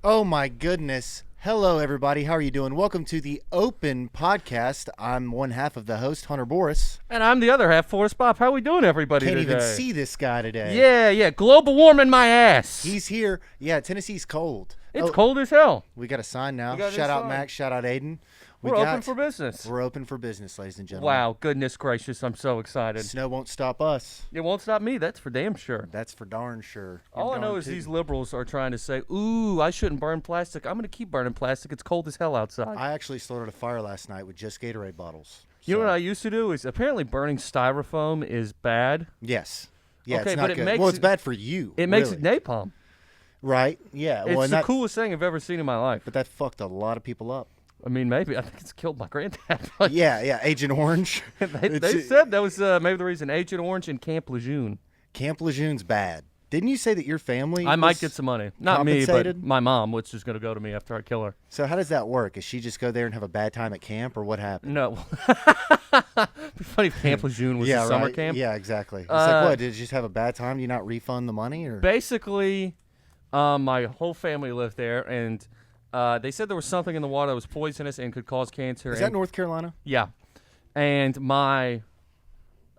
Oh my goodness. Hello everybody. How are you doing? Welcome to the Open Podcast. I'm one half of the host, Hunter Boris. And I'm the other half, Forrest Bob. How we doing, everybody, Can't today? even see this guy today. Yeah. Global warming my ass. He's here. Yeah, Tennessee's cold. It's cold as hell. We got a sign now. We got a Shout out sign. Max. Shout out Aiden. We're open for business. We're open for business, ladies and gentlemen. Wow, goodness gracious, I'm so excited. Snow won't stop us. It won't stop me, that's for damn sure. That's for darn sure. All I know is these liberals are trying to say, ooh, I shouldn't burn plastic. I'm going to keep burning plastic. It's cold as hell outside. I actually started a fire last night with just Gatorade bottles. You know So- what I used to do is apparently burning styrofoam is bad. Yes. Yeah, Okay, it's not but it good. makes Well, it's it- bad for you. It makes really. it napalm. Right? Yeah. It's Well, and the that, coolest thing I've ever seen in my life. but that fucked a lot of people up. I mean, maybe. I think it's killed my granddad. But Yeah, Agent Orange. they said that was maybe the reason. Agent Orange and Camp Lejeune. Camp Lejeune's bad. Didn't you say that your family I might was- get some money. Not me, but compensated? my mom, which is going to go to me after I kill her. So how does that work? Does she just go there and have a bad time at camp, or what happened? No. It'd be funny if Camp Lejeune was Yeah, a summer right. camp. Yeah, exactly. It's like, Uh, what? Did you just have a bad time? Do you not refund the money, or? Basically, my whole family lived there, and they said there was something in the water that was poisonous and could cause cancer. Is that and- North Carolina? Yeah. And my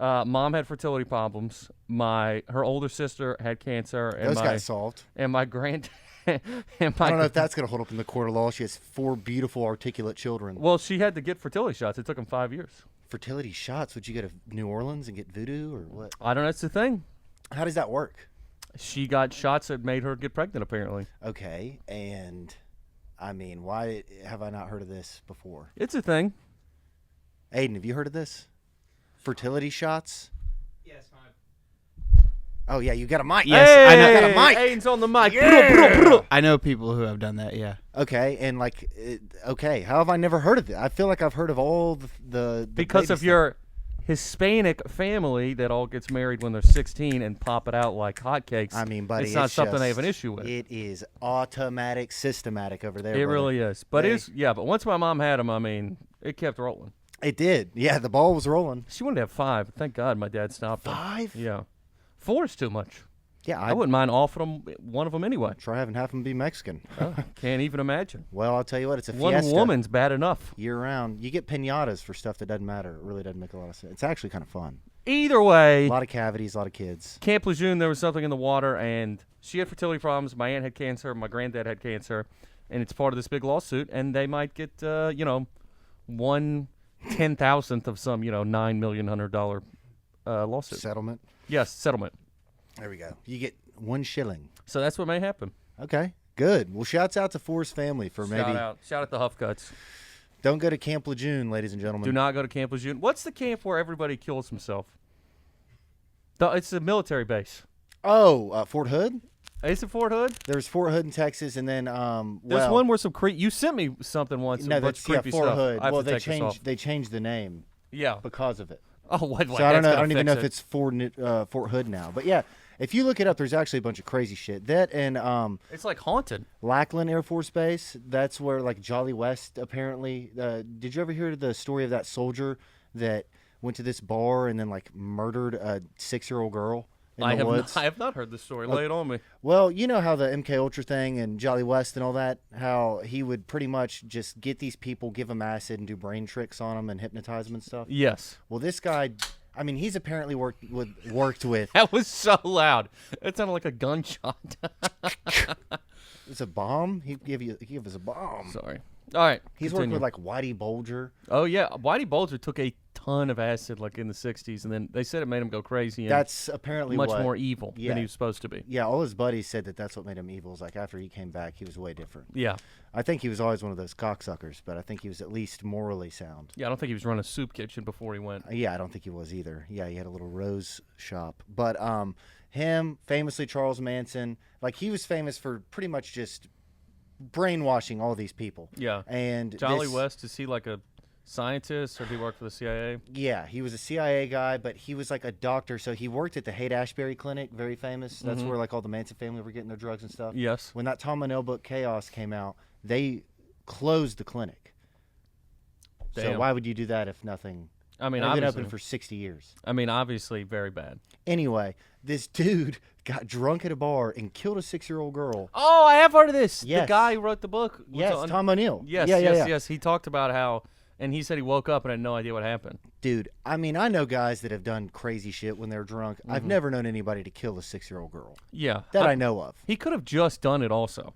mom had fertility problems. Her older sister had cancer, and Those got solved. my grand and I my don't know if that's going to hold up in the court of law. She has 4 beautiful, articulate children. well, she had to get fertility shots. It took them 5 years. Fertility shots. Would you go to New Orleans and get voodoo, or what? I don't know. That's the thing. How does that work? She got shots that made her get pregnant, apparently. Okay, and I mean, why have I not heard of this before? It's a thing. Aiden, have you heard of this? Fertility shots? Yes, hi. Oh yeah, you got a mic. Yes, Hey, I know. Got a mic. Aiden's on the mic. Yeah. I know people who have done that. Yeah. Okay, and like, okay, how have I never heard of it? I feel like I've heard of all the Because baby of stuff. your Hispanic family that all gets married when they're 16 and pop it out like hotcakes. I mean, buddy, it's not something I just- have an issue with. It is automatic, systematic over there. It brother. really is. But They- but once my mom had them, I mean, it kept rolling. It did. Yeah, the ball was rolling. She wanted to have 5. Thank God my dad stopped her. 5? Yeah. 4 is too much. Yeah, I wouldn't mind offering them one of them anyway. try having half of them be Mexican. Can't even imagine. Well, I'll tell you what, it's a One fiesta woman's bad enough. year round. You get pinatas for stuff that doesn't matter. It really doesn't make a lot of sense. It's actually kind of fun. Either way, A lot of cavities, a lot of kids. Camp Lejeune, there was something in the water, and she had fertility problems. My aunt had cancer. My granddad had cancer, and it's part of this big lawsuit. And they might get, 1/10,000th of some, $9 million lawsuit. Settlement. Yes, settlement. There we go. You get 1 shilling. So that's what may happen. Okay, good. Well, shouts out to Forrest family for maybe. Shout out the Huff Guts. Don't go to Camp Lejeune, ladies and gentlemen. Do not go to Camp Lejeune. What's the camp where everybody kills himself? It's a military base. Oh, Fort Hood. Is it Fort Hood? There's Fort Hood in Texas, and then There's one where some you sent me something once. No, a bunch that's of creepy Fort stuff. Hood. I have Well, to they take this off. changed the name Yeah. because of it. Oh, what? So I don't know. I don't even know if it's Fort Hood now. But yeah, if you look it up, there's actually a bunch of crazy shit. That and It's like haunted. Lackland Air Force Base. That's where like Jolly West apparently. Did you ever hear the story of that soldier that went to this bar and then like murdered a 6-year-old girl in the woods? I have not heard this story. Lay it on me. Well, you know how the MK Ultra thing and Jolly West and all that, how he would pretty much just get these people, give them acid, and do brain tricks on them and hypnotize them and stuff. Yes. Well, this guy, I mean, he's apparently worked with. That was so loud. It sounded like a gunshot. It's a bomb. He gave us a bomb. Sorry. All right. He's continue. worked with like Whitey Bulger. Oh yeah, Whitey Bulger took a ton of acid like in the '60s, and then they said it made him go crazy and That's apparently much what, more evil yeah. than he was supposed to be. Yeah, all his buddies said that that's what made him evil. It's like after he came back, he was way different. Yeah. I think he was always one of those cocksuckers, but I think he was at least morally sound. Yeah. I don't think he was running a soup kitchen before he went. Yeah, I don't think he was either. Yeah, he had a little rose shop. But him, famously Charles Manson, like he was famous for pretty much just brainwashing all these people. Yeah. And Jolly this- West, is he like a scientist or did he work for the CIA? Yeah, he was a CIA guy, but he was like a doctor. So he worked at the Haight-Ashbury Clinic, very famous. That's where like all the Manson family were getting their drugs and stuff. Yes. When that Tom Manel book Chaos came out, they closed the clinic. So Damn. why would you do that if nothing? I mean, They've been obviously. open for 60 years. I mean, obviously, very bad. Anyway, this dude got drunk at a bar and killed a 6-year-old girl. Oh, I have heard of this. Yes. The guy who wrote the book. was Yes, on- Tom O'Neill. Yes, yeah, yes, yeah. yes. He talked about how, and he said he woke up and had no idea what happened. Dude, I mean, I know guys that have done crazy shit when they're drunk. I've never known anybody to kill a 6-year-old girl Yeah. that I know of. He could have just done it also.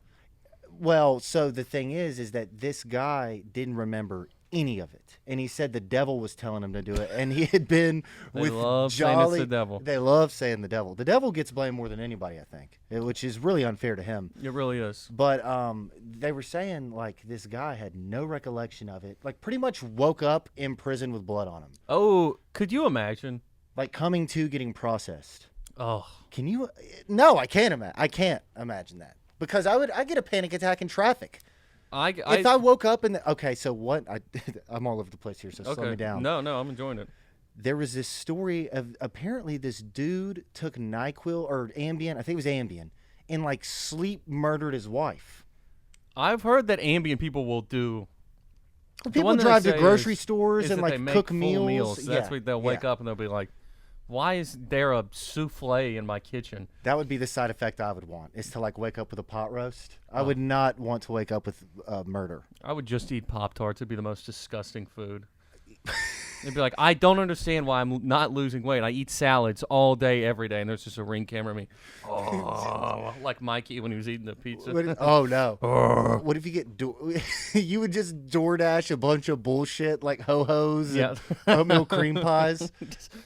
Well, so the thing is that this guy didn't remember any of it, and he said the devil was telling him to do it, and he had been They with love saying it's Jolly. the devil. They love saying the devil. The devil gets blamed more than anybody, I think, which is really unfair to him. It really is. But they were saying like this guy had no recollection of it, like pretty much woke up in prison with blood on him, Oh, could you imagine? like coming to getting processed. Oh, Can you? No, I can't imagine. I can't imagine that because I get a panic attack in traffic. If I woke up and okay, so what? I'm all over the place here, so slow okay. me down. No, I'm enjoying it. There was this story of apparently this dude took NyQuil or Ambien, I think it was Ambien, and like sleep murdered his wife. I've heard that Ambien people will do. People one that drive they to say grocery is stores and that they like make cook full meals. That's Yeah, what they'll wake yeah. up and they'll be like, "Why is there a souffle in my kitchen?" That would be the side effect I would want, is to like wake up with a pot roast. Oh. I would not want to wake up with murder. I would just eat Pop-Tarts. It'd be the most disgusting food. It'd be like, I don't understand why I'm not losing weight. I eat salads all day, every day, and there's just a ring camera of me. Oh, like Mikey when he was eating the pizza. Oh no! What if you get you would just DoorDash a bunch of bullshit like ho-hos Yeah. and oatmeal cream pies?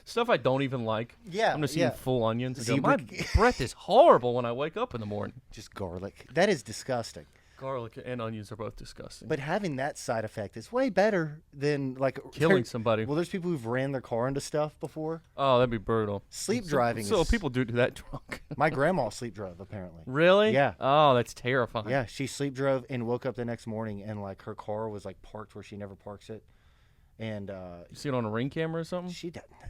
Stuff I don't even like. Yeah, I'm just yeah. eating full onions. And go, Zebra- my breath is horrible when I wake up in the morning. Just garlic. That is disgusting. Garlic and onions are both disgusting. But having that side effect is way better than like Killing somebody. Well, there's people who've ran their car into stuff before. Oh, that'd be brutal. Sleep So- driving. So is, people do that drunk. My grandma sleep drove apparently. Really? Yeah. Oh, that's terrifying. Yeah, she sleep drove and woke up the next morning and like her car was like parked where she never parks it, and You see it on a ring camera or something?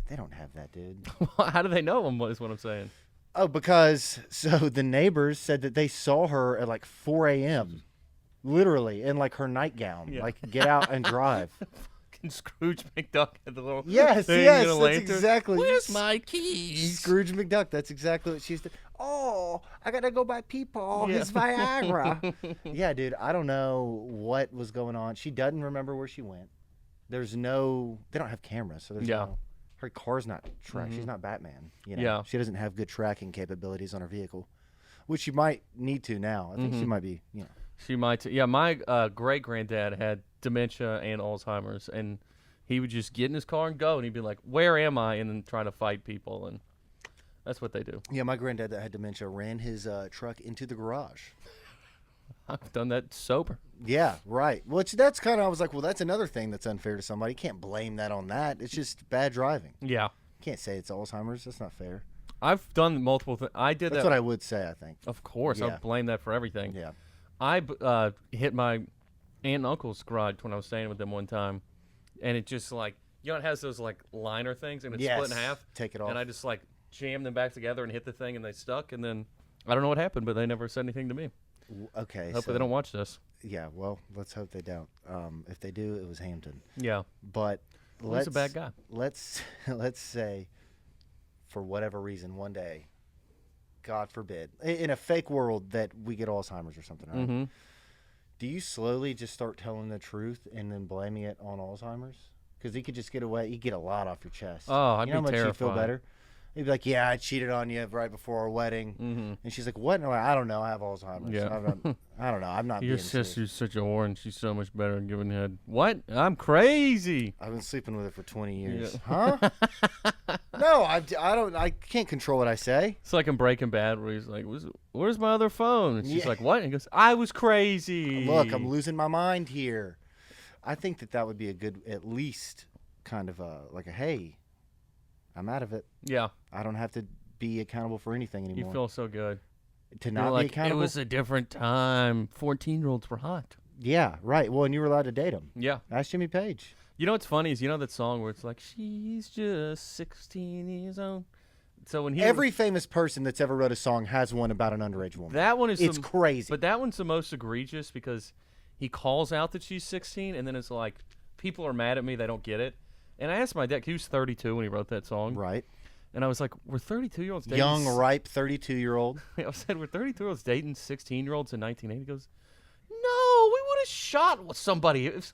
they don't have that, dude. How do they know them? Is what I'm saying. Oh, because so the neighbors said that they saw her at like 4 a.m. literally in like her nightgown, Yeah. like get out and drive. Fucking Scrooge McDuck had the little Yes, thing yes, in a that's lantern. exactly. Where's my keys? Scrooge McDuck. That's exactly what she's doing. Oh, I gotta go buy Peepaw. Yeah. His Viagra. Yeah, dude. I don't know what was going on. She doesn't remember where she went. There's no. They don't have cameras, so there's Yeah. no. Her car's not tracked. She's not Batman. You know? Yeah. She doesn't have good tracking capabilities on her vehicle, which she might need to now. I think she might be. You know. She might. Yeah, my great granddad had dementia and Alzheimer's, and he would just get in his car and go, and he'd be like, "Where am I?" and then try to fight people, and that's what they do. Yeah, my granddad that had dementia ran his truck into the garage. I've done that sober. Yeah, right. Which that's kind of, I was like, well, that's another thing that's unfair to somebody. You can't blame that on that. It's just bad driving. Yeah, You can't say it's Alzheimer's. That's not fair. I've done multiple things. I did That's that. what I would say, I think. Of course, I Yeah. would blame that for everything. Yeah. I hit my aunt and uncle's garage when I was staying with them one time, and it just like, you know, it has those like liner things, and it's split in Yes. half. Take it off. And I just like jammed them back together and hit the thing, and they stuck. And then I don't know what happened, but they never said anything to me. Okay. Hopefully so, they don't watch this. Yeah, well, let's hope they don't. If they do, it was Hampton. Yeah, But he's a bad guy. Let's say, for whatever reason, one day, God forbid, in a fake world that we get Alzheimer's or something, right? Mm-hmm. Do you slowly just start telling the truth and then blaming it on Alzheimer's? Because he could just get away. You get a lot off your chest. Oh, I'd you know be how much you feel terrified. better? He'd be like, "Yeah, I cheated on you right before our wedding," Mm-hmm. and she's like, "What? No, I don't know. I have Alzheimer's. Yeah. I don't know. I'm not Your being serious. sister's such a whore, and she's so much better at giving head. What? I'm crazy. I've been sleeping with her for 20 years. Yeah. Huh? No, I don't. I can't control what I say. It's like in Breaking Bad where he's like, "Where's my other phone?" And she's Yeah. like, "What?" And he goes, "I was crazy." Look, I'm losing my mind here. I think that would be a good, at least, kind of like a hey, I'm out of it. Yeah, I don't have to be accountable for anything you anymore. feel so good. To You're not like, be accountable. it was a different time. 14-year-olds were hot. Yeah, right. Well, and you were allowed to date him. Yeah. Ask Jimmy Page. You know what's funny is, you know that song where it's like, she's just 16 years old. So when he Every famous person that's ever wrote a song has one about an underage woman. that one is It's the, crazy. but that one's the most egregious because he calls out that she's 16, and then it's like, people are mad at me, they don't get it. And I asked my dad, he was 32 when he wrote that song, Right. And I was like, we're 32-year-olds dating. Young, ripe, 32-year-old. I said, we're 32-year-olds dating 16-year-olds in 1980. He goes, no, we would have shot somebody. If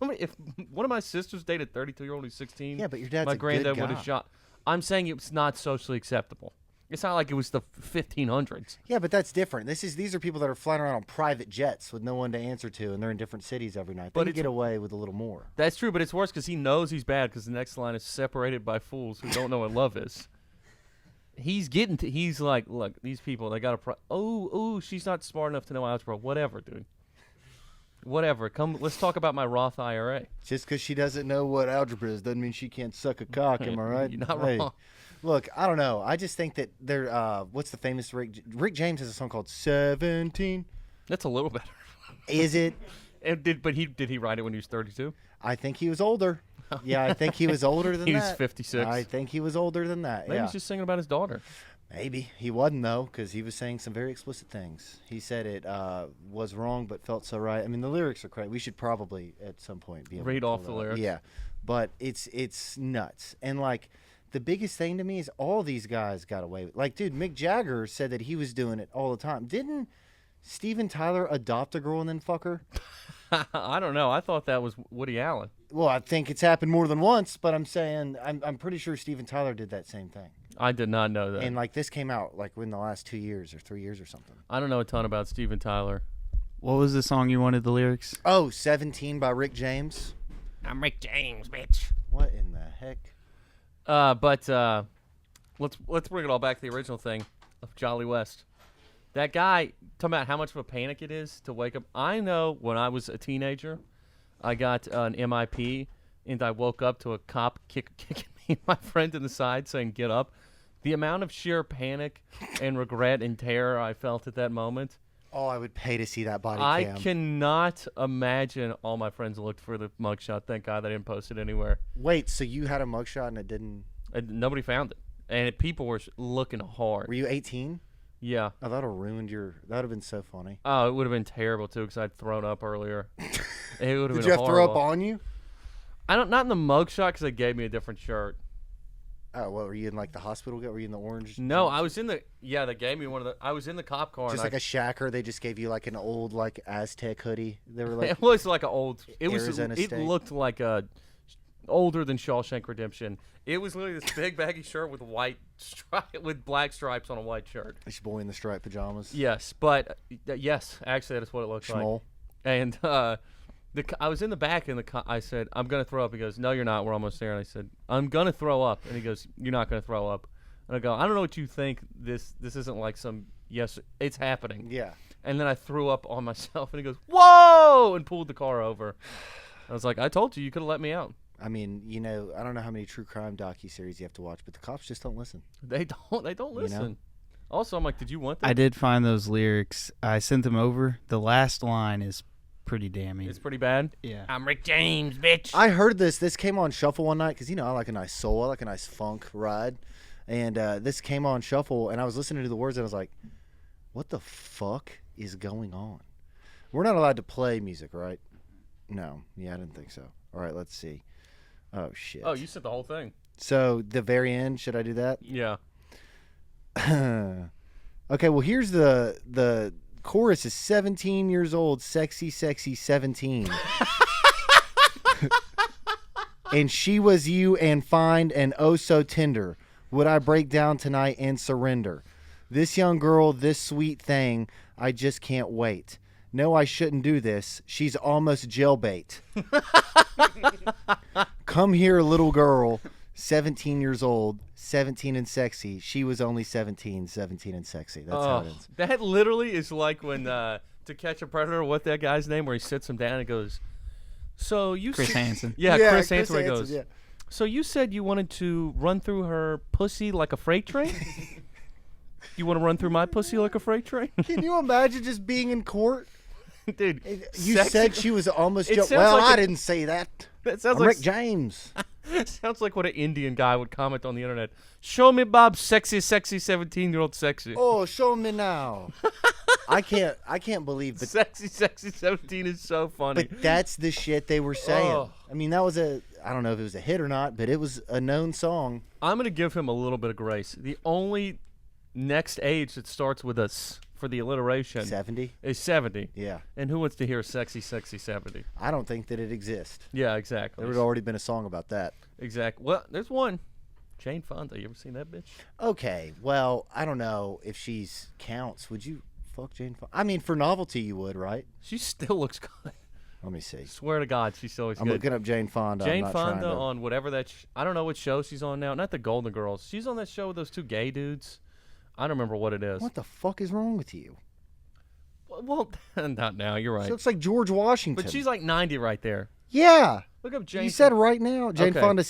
one of my sisters dated a 32-year-old who's 16, Yeah, but your dad's my a good granddad guy. would have shot. I'm saying it's not socially acceptable. It's not like it was the 1500s. Yeah, but that's different. These are people that are flying around on private jets with no one to answer to, and they're in different cities every night. They But can it's- get away with a little more. That's true, but it's worse because he knows he's bad because the next line is separated by fools who don't know what love is. He's like, look, these people, they got oh, she's not smart enough to know algebra. Whatever, dude. Whatever. Let's talk about my Roth IRA. Just because she doesn't know what algebra is doesn't mean she can't suck a cock. Am I right? You're not Hey, wrong. Look, I don't know. I just think that they're. What's the famous Rick James has a song called 17. That's a little better. Is it? And did he write it when he was 32? I think he was older. Yeah, I think he was older than He that. was 56. I think he was older than that. Maybe yeah. he's just singing about his daughter. Maybe he wasn't though, because he was saying some very explicit things. He said it was wrong, but felt so right. I mean, the lyrics are crazy. We should probably at some point be able Read to off pull the that up. lyrics. Yeah, but it's nuts. And like the biggest thing to me is all these guys got away with. Like, dude, Mick Jagger said that he was doing it all the time. Didn't Steven Tyler adopt a girl and then fuck her? I don't know. I thought that was Woody Allen. Well, I think it's happened more than once, but I'm saying I'm pretty sure Steven Tyler did that same thing. I did not know that. And like this came out like in the last 2 years or 3 years or something. I don't know a ton about Steven Tyler. What was the song you wanted the lyrics? Oh, 17 by Rick James. I'm Rick James, bitch. What in the heck? But let's bring it all back to the original thing of Jolly West. That guy, talking about how much of a panic it is to wake up. I know when I was a teenager, I got an MIP, and I woke up to a cop kicking me and my friend in the side saying, get up. The amount of sheer panic and regret and terror I felt at that moment, Oh, I would pay to see that body I cam. cannot imagine. All my friends looked for the mugshot. Thank God they didn't post it anywhere. Wait, so you had a mugshot and it didn't? And nobody found it. And people were looking hard. Were you 18? Yeah. Oh, that'd have ruined your. That'd have been so funny. Oh, it would have been terrible too because I'd thrown up earlier. It would have Did been you have throw up horrible. on you? I don't. Not in the mugshot because they gave me a different shirt. Oh, what were you in like the hospital? Were you in the orange? No, I was in the. Yeah, they gave me one of the. I was in the cop car. Just and like a shacker. They just gave you like an old like Aztec hoodie. They were like, it was like an old. It was. Arizona It State. looked like a older than Shawshank Redemption. It was literally this big baggy shirt with with black stripes on a white shirt. this boy in the striped pajamas. Yes, but yes, actually, that's what it looks like. Schmoll. And I was in the back, and I said, "I'm gonna throw up." He goes, "No, you're not. We're almost there." And I said, "I'm gonna throw up." And he goes, "You're not gonna throw up." And I go, "I don't know what you think. This isn't like some. Yes, it's happening." Yeah. And then I threw up on myself, and he goes, "Whoa!" and pulled the car over. I was like, "I told you, you could have let me out." I mean, you know, I don't know how many true crime docuseries you have to watch, but the cops just don't listen. They don't. They don't You know? listen. Also, I'm like, "Did you want that?" I did find those lyrics. I sent them over. The last line is pretty damning. It's pretty bad. Yeah. I'm Rick James, bitch. I heard this. This came on Shuffle one night because, you know, I like a nice soul. I like a nice funk ride. And this came on Shuffle, and I was listening to the words, and I was like, what the fuck is going on? We're not allowed to play music, right? No. Yeah, I didn't think so. All right, let's see. Oh, shit. Oh, you said the whole thing. So, the very end, should I do that? Yeah. Okay, well, here's the chorus is 17 years old, sexy, sexy 17. And she was you and fine and oh so tender. Would I break down tonight and surrender? This young girl, this sweet thing, I just can't wait. No, I shouldn't do this. She's almost jailbait. Come here, little girl. 17 years old, 17 and sexy. She was only 17, 17 and sexy. That's how it is. That literally is like when To Catch a Predator, what that guy's name, where he sits him down and goes, "So you Chris said-" Hansen. Yeah, Chris Hansen, where he goes, yeah. "So you said you wanted to run through her pussy like a freight train? You want to run through my pussy like a freight train?" Can you imagine just being in court? Dude, You sexy- said she was almost It jail. sounds Well, like I a- didn't say that. That sounds I'm like Rick James. Sounds like what an Indian guy would comment on the internet. Show me Bob's sexy 17-year-old sexy. Oh, show me now. I can't believe that. Sexy 17 is so funny. But that's the shit they were saying. Oh. I mean, that was I don't know if it was a hit or not, but it was a known song. I'm going to give him a little bit of grace. The only next age that starts with us for the alliteration 70? is 70. Yeah. And who wants to hear sexy 70? I don't think that it exists. Yeah, exactly. There would already been a song about that. Exactly. Well, there's one. Jane Fonda. You ever seen that bitch? Okay, well, I don't know if she's counts. Would you fuck Jane Fonda? I mean, for novelty, you would, right? She still looks good. Let me see. Swear to God, she still looks I'm good. looking up Jane Fonda. I'm Jane not Fonda trying to- on whatever that I don't know what show she's on now. Not the Golden Girls. She's on that show with those two gay dudes. I don't remember what it is. What the fuck is wrong with you? Well, not now. You're right. She looks like George Washington. But she's like 90 right there. Yeah. Look up Jane. You said right now. Jane Okay. Fonda.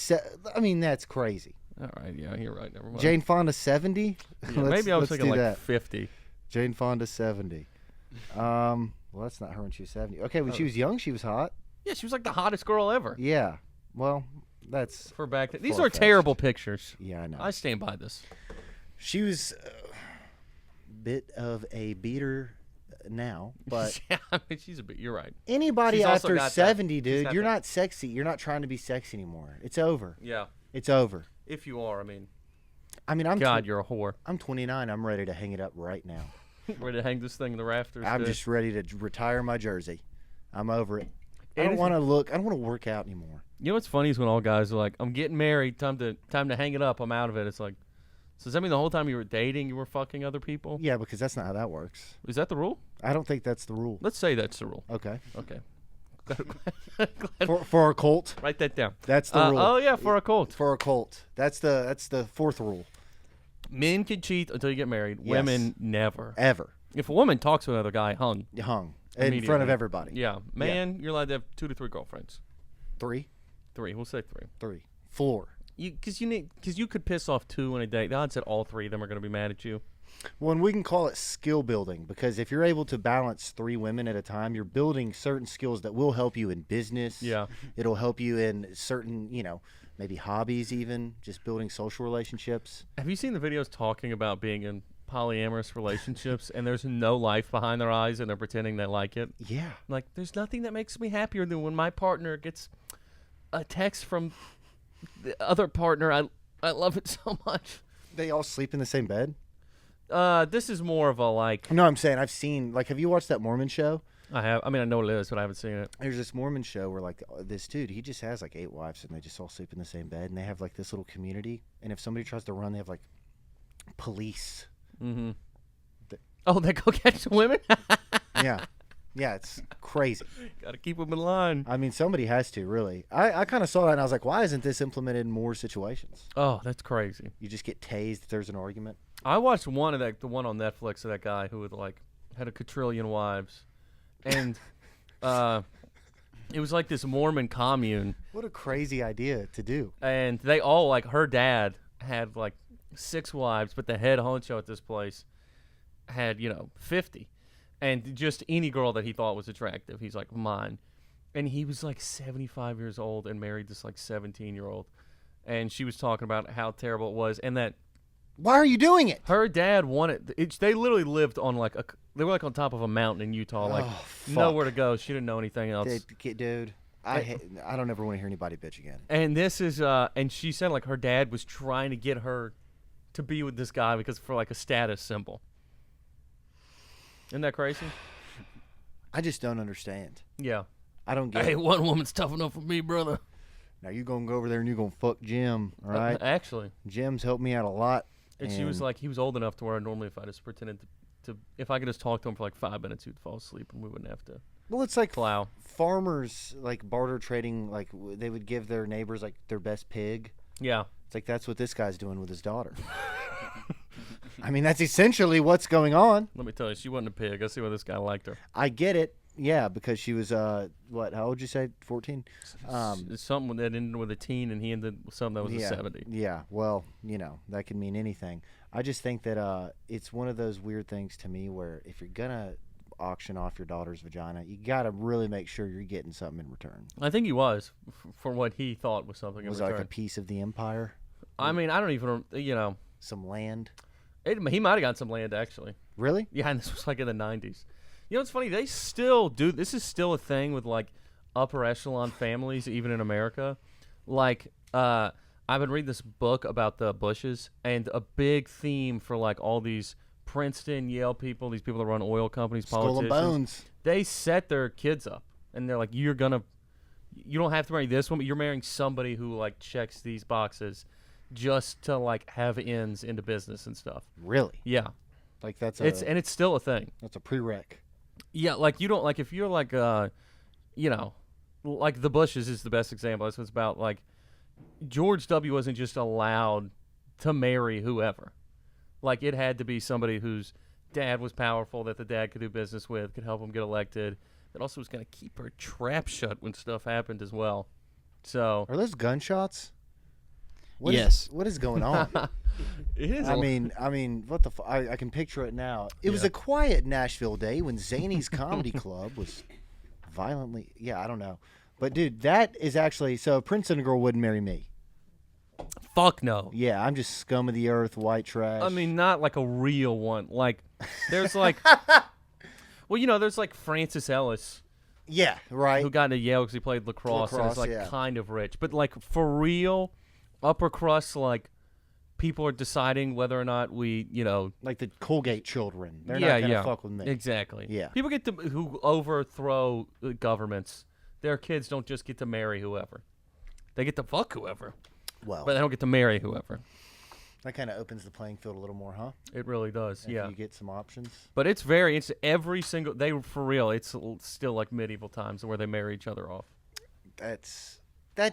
I mean, that's crazy. All right. Yeah, you're right. Never mind. Jane Fonda 70. Yeah, maybe I was thinking do like that. 50. Jane Fonda 70. Well, that's not her when she was 70. Okay, when she was young, she was hot. Yeah, she was like the hottest girl ever. Yeah. Well, that's For back then. These are Far-fetched. terrible pictures. yeah, I know. I stand by this. She was a bit of a beater now, but yeah, I mean, she's a bit. You're right. anybody She's also after got that- 70, she's dude, got you're that- not sexy. You're not trying to be sexy anymore. It's over. Yeah. It's over. If you are, I mean, I mean, I'm God, you're a whore. I'm 29. I'm ready to hang it up right now. Ready to hang this thing in the rafters? I'm dude? just ready to retire my jersey. I'm over it. I It don't is- want to look. I don't want to work out anymore. You know what's funny is when all guys are like, "I'm getting married. Time to hang it up. I'm out of it." It's like, so does that mean the whole time you were dating, you were fucking other people? Yeah, because that's not how that works. Is that the rule? I don't think that's the rule. Let's say that's the rule. Okay. Okay. For a cult, Write that down. that's the rule. Oh yeah, for a cult. For a cult, that's the fourth rule. Men can cheat until you get married. Yes. Women never. Ever If a woman talks to another guy, hung. hung in front of Immediately. everybody. Yeah, man, you're allowed to have 2 to 3 girlfriends. 3, 3. We'll say 3. 3, 4. Because you could piss off 2 in a day. The odds that all 3 of them are going to be mad at you. Well, and we can call it skill building because if you're able to balance 3 women at a time, you're building certain skills that will help you in business. Yeah. It'll help you in certain, maybe hobbies even, just building social relationships. Have you seen the videos talking about being in polyamorous relationships and there's no life behind their eyes and they're pretending they like it? Yeah. Like, there's nothing that makes me happier than when my partner gets a text from the other partner. I love it so much. They all sleep in the same bed? This is more of a like. No, I'm saying I've seen, have you watched that Mormon show? I know what it is, but I haven't seen it. There's this Mormon show where this dude, he just has 8 wives and they just all sleep in the same bed and they have this little community. And if somebody tries to run, they have police. Mm-hmm. Oh, they go catch the women? Yeah. Yeah, it's crazy. Got to keep them in line. I mean, somebody has to, really. I kind of saw that and I was like, why isn't this implemented in more situations? Oh, that's crazy. You just get tased if there's an argument. I watched the one on Netflix of that guy who had a quadrillion wives, and it was like this Mormon commune, What a crazy idea to do. and they all her dad had 6 wives, but the head honcho at this place had 50, and just any girl that he thought was attractive, he's like mine, and he was 75 years old and married this 17-year-old, and she was talking about how terrible it was, and that. Why are you doing it? Her dad wanted. They literally lived on they were on top of a mountain in Utah, Oh, fuck. nowhere to go. She didn't know anything else. Dude, I don't ever want to hear anybody bitch again. And this is and she said her dad was trying to get her to be with this guy because for a status symbol. Isn't that crazy? I just don't understand. Yeah. I don't get Hey, it. one woman's tough enough for me, brother. Now you're going to go over there and you're going to fuck Jim, all right? Actually, Jim's helped me out a lot. and she was he was old enough to where normally if I just pretended to if I could just talk to him for 5 minutes, he'd fall asleep and we wouldn't have to Well, it's like plow. farmers, barter trading, they would give their neighbors, their best pig. Yeah. It's that's what this guy's doing with his daughter. I mean, that's essentially what's going on. Let me tell you, she wasn't a pig. I see why this guy liked her. I get it. Yeah, because she was, what, how old did you say? 14? It's something that ended with a teen, and he ended with something that was a 70. Yeah, well, that could mean anything. I just think that it's one of those weird things to me where if you're going to auction off your daughter's vagina, you got to really make sure you're getting something in return. I think he was for what he thought was something in Was it return. like a piece of the empire? I mean, I don't even, Some land? he might have got some land actually. Really? Yeah, and this was like in the 90s. You know, it's funny. They still do. This is still a thing with like upper echelon families, even in America. Like, I've been reading this book about the Bushes, and a big theme for like all these Princeton, Yale people, these people that run oil companies, Skull and politicians, Bones. they set their kids up, and they're like, you don't have to marry this one, but you're marrying somebody who like checks these boxes, just to like have ends into business and stuff. Really? Yeah, Like that's it's still a thing. that's a prereq. Yeah, like you don't like if you're like like the Bushes is the best example. That's what it's about. Like George W. wasn't just allowed to marry whoever. Like it had to be somebody whose dad was powerful, that the dad could do business with, could help him get elected, that also was going to keep her trap shut when stuff happened as well. So Are those gunshots? Yes. What is going on? it is. I mean, what the? I can picture it now. It was Yeah. a quiet Nashville day when Zany's Comedy Club was violently. Yeah, I don't know, but dude, that is actually so. A Princeton girl wouldn't marry me. fuck no. Yeah, I'm just scum of the earth, white trash. I mean, not like a real one. Like there's like, well, there's like Francis Ellis. yeah, right. Who got into Yale because he played lacrosse and is Lacrosse, like yeah. kind of rich. But like for real, upper crust, like people are deciding whether or not we, Like the Colgate children. They're yeah, not gonna yeah, fuck with me. exactly. Yeah. People get to who overthrow governments. Their kids don't just get to marry whoever. They get to fuck whoever, Well, but they don't get to marry whoever. that kind of opens the playing field a little more, huh? It really does. If Yeah. you get some options. But it's every single for real. It's still like medieval times where they marry each other off. That's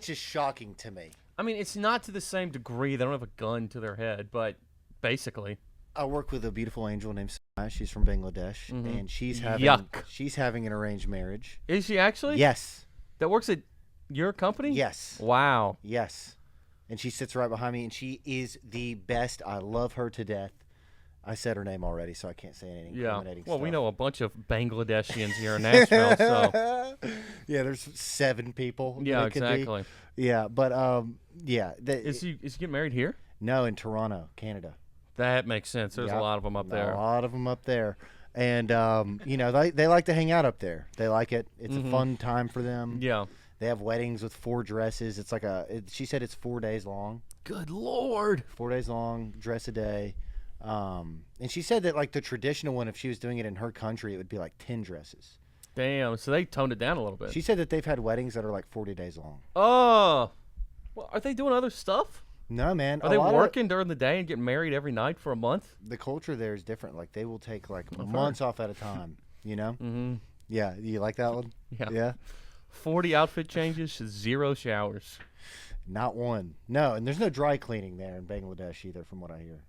just shocking to me. I mean, it's not to the same degree. They don't have a gun to their head, but basically. I work with a beautiful angel named Samaya. She's from Bangladesh, Mhm. and she's having Yuck. an arranged marriage. Is she actually? Yes, That works at your company? yes, Wow. yes. And she sits right behind me, and she is the best. I love her to death. I said her name already, so I can't say anything Yeah. incriminating Well, we stuff. know a bunch of Bangladeshians here in Nashville, so Yeah, there's 7 people. that yeah, it could be. exactly. Yeah, but yeah. Is he getting married here? No, in Toronto, Canada. That makes sense. There's Yeah, a lot of them up there. A lot of them up there. And, they like to hang out up there. They like it. It's a fun time for them. Yeah. They have weddings with 4 dresses. It's like she said it's 4 days long. Good Lord. 4 days long, dress a day. And she said that like the traditional one, if she was doing it in her country, it would be like 10 dresses. Damn. So they toned it down a little bit. She said that they've had weddings that are like 40 days long. Oh. Well, are they doing other stuff? No, man. Are they working during the day and getting married every night for a month? The culture there is different. Like they will take like I've months off at a time, you know? Mm-hmm. Yeah. You like that one? Yeah. Yeah. 40 outfit changes, 0 showers. Not one. No. And there's no dry cleaning there in Bangladesh either, from what I hear.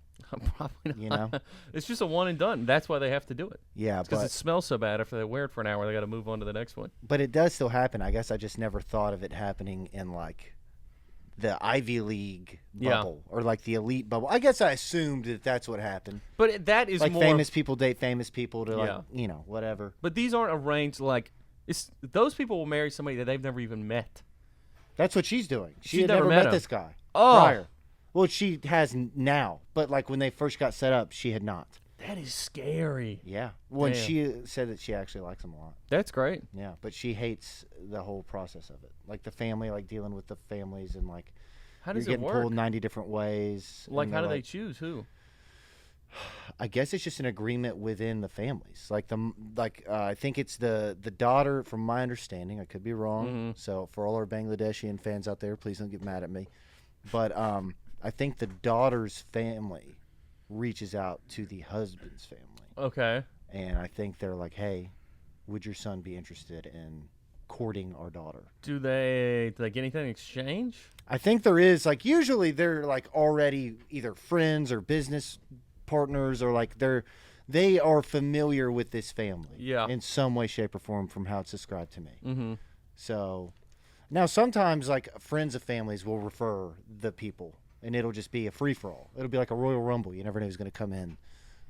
Probably not. You know? It's just a one and done. That's why they have to do it. Yeah. Because it smells so bad after they wear it for an hour. They got to move on to the next one. But it does still happen. I guess I just never thought of it happening in like the Ivy League Yeah. bubble or like the elite bubble. I guess I assumed that that's what happened. But that is Like more. famous people date famous people to like, Yeah. whatever. But these aren't arranged like. Those people will marry somebody that they've never even met. That's what she's doing. She She's had never never met met him. this guy Oh. prior. Well, she has now, but like when they first got set up, she had not. That is scary. Yeah. When Damn. she said that she actually likes him a lot. That's great. Yeah, but she hates the whole process of it, like the family, like dealing with the families, and like How you're does it getting work? pulled 90 different ways. Like, and how they're do they choose who? I guess it's just an agreement within the families. Like I think it's the daughter, from my understanding. I could be wrong. Mhm. So for all our Bangladeshian fans out there, please don't get mad at me. But I think the daughter's family reaches out to the husband's family, Okay. and I think they're like, "Hey, would your son be interested in courting our daughter?" Do they get anything in exchange? I think there is. Like usually they're like already either friends or business partners, or like they are familiar with this family Yeah. in some way, shape, or form from how it's described to me. Mm-hmm. So now sometimes like friends of families will refer the people, and it'll just be a free for all. It'll be like a Royal Rumble. You never know who's going to come in.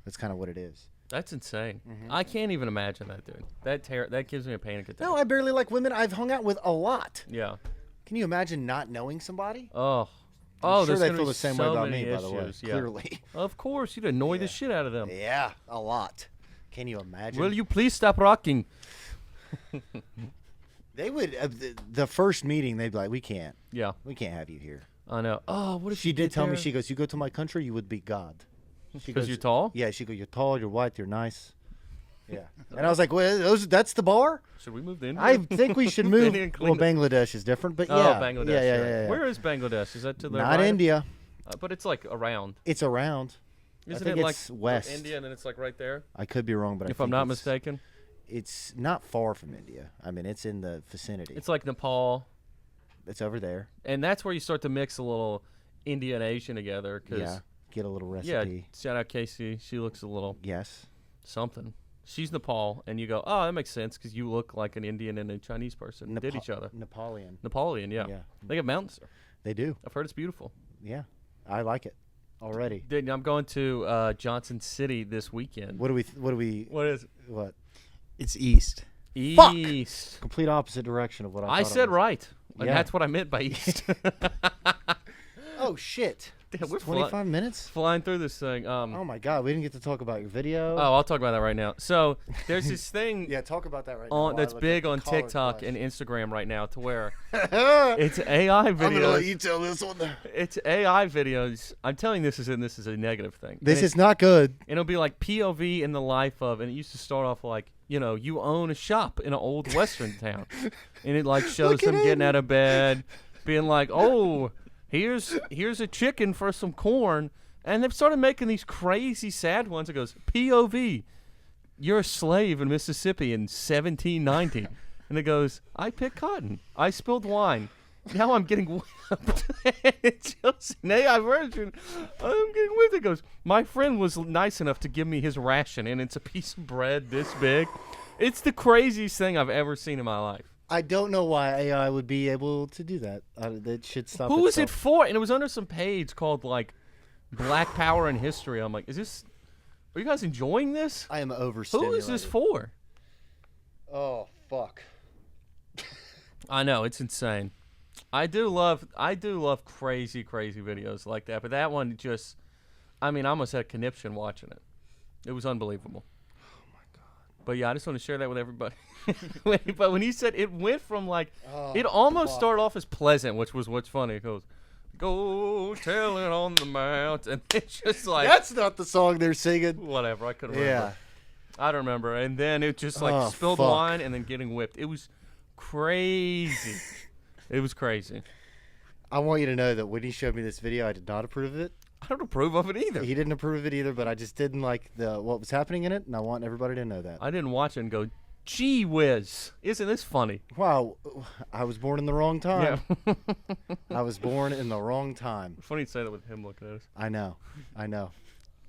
That's kind of what it is. That's insane. Mm-hmm. I can't even imagine that, dude. That gives me a panic attack. No, I barely like women I've hung out with a lot. Yeah. Can you imagine not knowing somebody? Oh. I'm sure there's they gonna feel be the same so way about many me, by the way. issues, yeah. Clearly. Of course, you'd annoy the Yeah. shit out of them. Yeah, a lot. Can you imagine? Will you please stop rocking? They would. The first meeting, they'd be like, "We can't Yeah, have you here." I know. Oh, what if She you did get tell me. there? She goes, "You go to my country, you would be God." She Because you're tall? Yeah, she goes, "You're tall, you're white, you're nice." Yeah, and I was like, "Well, that's the bar." Should we move to India? I think we should move. India and Well, clean Bangladesh is different, but Oh, yeah, Bangladesh. yeah. Where is Bangladesh? Is that to the Not right? India. But it's like around. It's around. Isn't think it like it's west. India and then it's like right there? I could be wrong, but If I I'm think not it's- mistaken. it's not far from India. I mean, it's in the vicinity. It's like Nepal. It's over there. And that's where you start to mix a little India and Asian together. Cause, Yeah, get a little yeah, recipe. shout out Casey. She looks a little Yes. something. She's Nepal, and you go, oh, that makes sense because you look like an Indian and a Chinese person. Did each other. Napoleon. Napoleon, yeah. Yeah. They got mountains there. They do. I've heard it's beautiful. Yeah, I like it already. Dude, I'm going to Johnson City this weekend. What do we? What is What? It's east. Fuck! East? Complete opposite direction of what I I thought it said was. right. And Yeah. that's what I meant by east. Oh shit! Damn, It's we're 25 minutes. flying through this thing. Oh my god, we didn't get to talk about your video. Oh, I'll talk about that right now. So there's this thing Yeah, talk about that right now. on while I that's look big up on the collar TikTok question. and Instagram right now to where I'm it's AI gonna let videos. you tell this one. It's AI videos. I'm telling you, this is a negative thing. This And is not good. it'll be like POV in the life of, and it used to start off like, you own a shop in an old western town, and it like shows Look at them getting him. out of bed, being like, oh, here's a chicken for some corn, and they've started making these crazy sad ones. It goes POV, you're a slave in Mississippi in 1790, and it goes, I picked cotton, I spilled wine. Now I'm getting whipped. It's just an AI version. I'm getting whipped. It goes, my friend was nice enough to give me his ration, and it's a piece of bread this big. It's the craziest thing I've ever seen in my life. I don't know why AI would be able to do that. That should stop. Who is it itself. for? And it was under some page called, like, Black Power in History. I'm like, are you guys enjoying this? I am overstimulated. Who is this for? Oh fuck. I know, it's insane. I do love crazy videos like that, but that one just, I mean, I almost had a conniption watching it. It was unbelievable. Oh my god. But yeah, I just want to share that with everybody. But when he said it went from like, it almost started off as pleasant, which was what's funny. It goes, go tell it on the mount, and it's just like, That's not the song they're singing. whatever, I couldn't remember. Yeah. I don't remember. And then it just like Oh, spilled fuck. wine and then getting whipped. It was crazy. It was crazy. I want you to know that when he showed me this video, I did not approve of it. I don't approve of it either. He didn't approve of it either, but I just didn't like what was happening in it, and I want everybody to know that. I didn't watch it and go, gee whiz, isn't this funny? Wow, I was born in the wrong time. Yeah. I was born in the wrong time. Funny to say that with him looking at us. I know.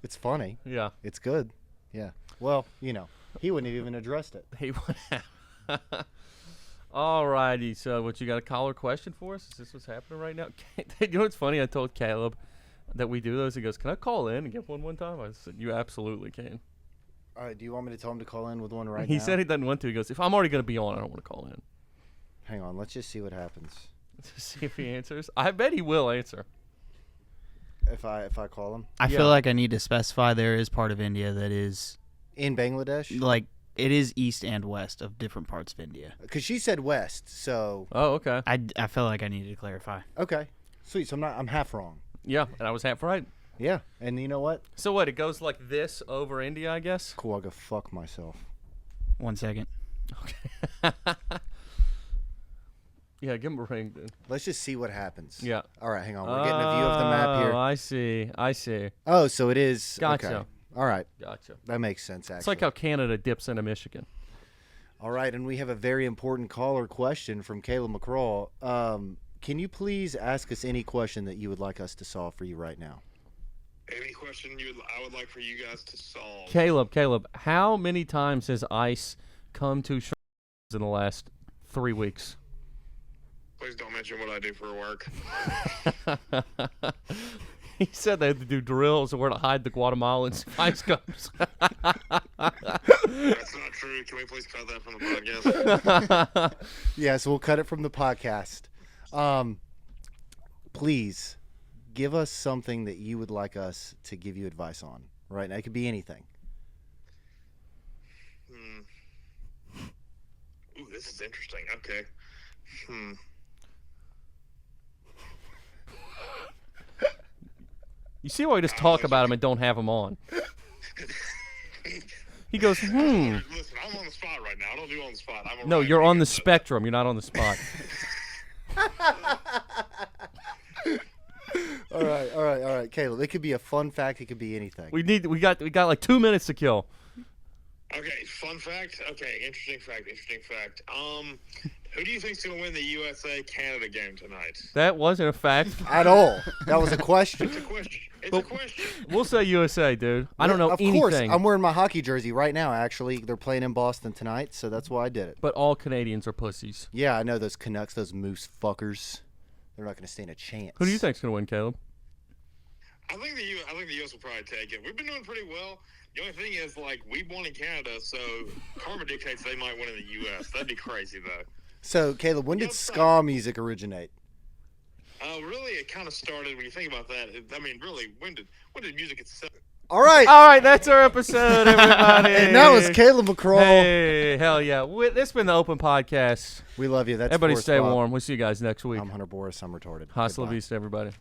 It's funny. Yeah. It's good. Yeah. Well, he wouldn't have even addressed it. He would have. Alrighty, so what, you got a caller question for us? Is this what's happening right now? You know what's funny? I told Caleb that we do those. He goes, can I call in and get one time? I said, you absolutely can. All right. Do you want me to tell him to call in with one right He now? said he doesn't want to. He goes, if I'm already going to be on, I don't want to call in. Hang on. Let's just see what happens. To see if he answers. I bet he will answer. If I call him I Yeah. feel like I need to specify there is part of India that is in Bangladesh, like it is east and west of different parts of India. because she said west. So Oh, okay. I feel like I need to clarify. okay, sweet. So I'm half wrong. Yeah, and I was half right. Yeah. And you know what? So what? It goes like this over India, I guess. Cool. I'll go fuck myself. 1 second. Yeah, give him a ring, dude. Let's just see what happens. Yeah. All right. Hang on. We're getting a view of the map Oh, here. I see. Oh, so it is. Gotcha. Okay. All right. Gotcha. That makes sense. Actually. It's like how Canada dips into Michigan. All right, and we have a very important caller question from Caleb McCraw. Can you please ask us any question that you would like us to solve for you right now? Any question I would like for you guys to solve? Caleb, how many times has ICE come to in the last 3 weeks? Please don't mention what I do for work. He said they had to do drills and where to hide the Guatemalan spice cups. That's not true. Can we please cut that from the podcast? Yes, we'll cut it from the podcast. Please give us something that you would like us to give you advice on. Right now, it could be anything. Ooh, this is interesting. Okay. You see why we just talk about him and don't have him on? He goes, Listen, I'm on the spot right now. I don't do on the spot. I'm a No, writer. you're on the spectrum. You're not on the spot. All right, Caleb. It could be a fun fact. It could be anything. We got like 2 minutes to kill. Okay, fun fact. Okay, interesting fact. Who do you think's gonna win the USA-Canada game tonight? That wasn't a fact. At all. That was a question. It's a question. It's a question. We'll say USA, dude. I don't know anything. Of course, I'm wearing my hockey jersey right now. Actually, they're playing in Boston tonight, so that's why I did it. But all Canadians are pussies. Yeah, I know those Canucks, those moose fuckers. They're not going to stand a chance. Who do you think's gonna win, Caleb? I think the U.S. will probably take it. We've been doing pretty well. The only thing is, like, we won in Canada, so karma dictates they might win in the U.S. That'd be crazy, though. So, Caleb, when did Yep, ska music originate? Really, it kind of started when you think about that. I mean, really, when did music itself? All right. All right, that's our episode, everybody. And that was Caleb McCraw. Hey, hell yeah. This has been the Open Podcast. We love you. That's Everybody Forrest stay Bob. warm. We'll see you guys next week. I'm Hunter Boris. I'm retarded. Hasta la Goodbye. vista, everybody.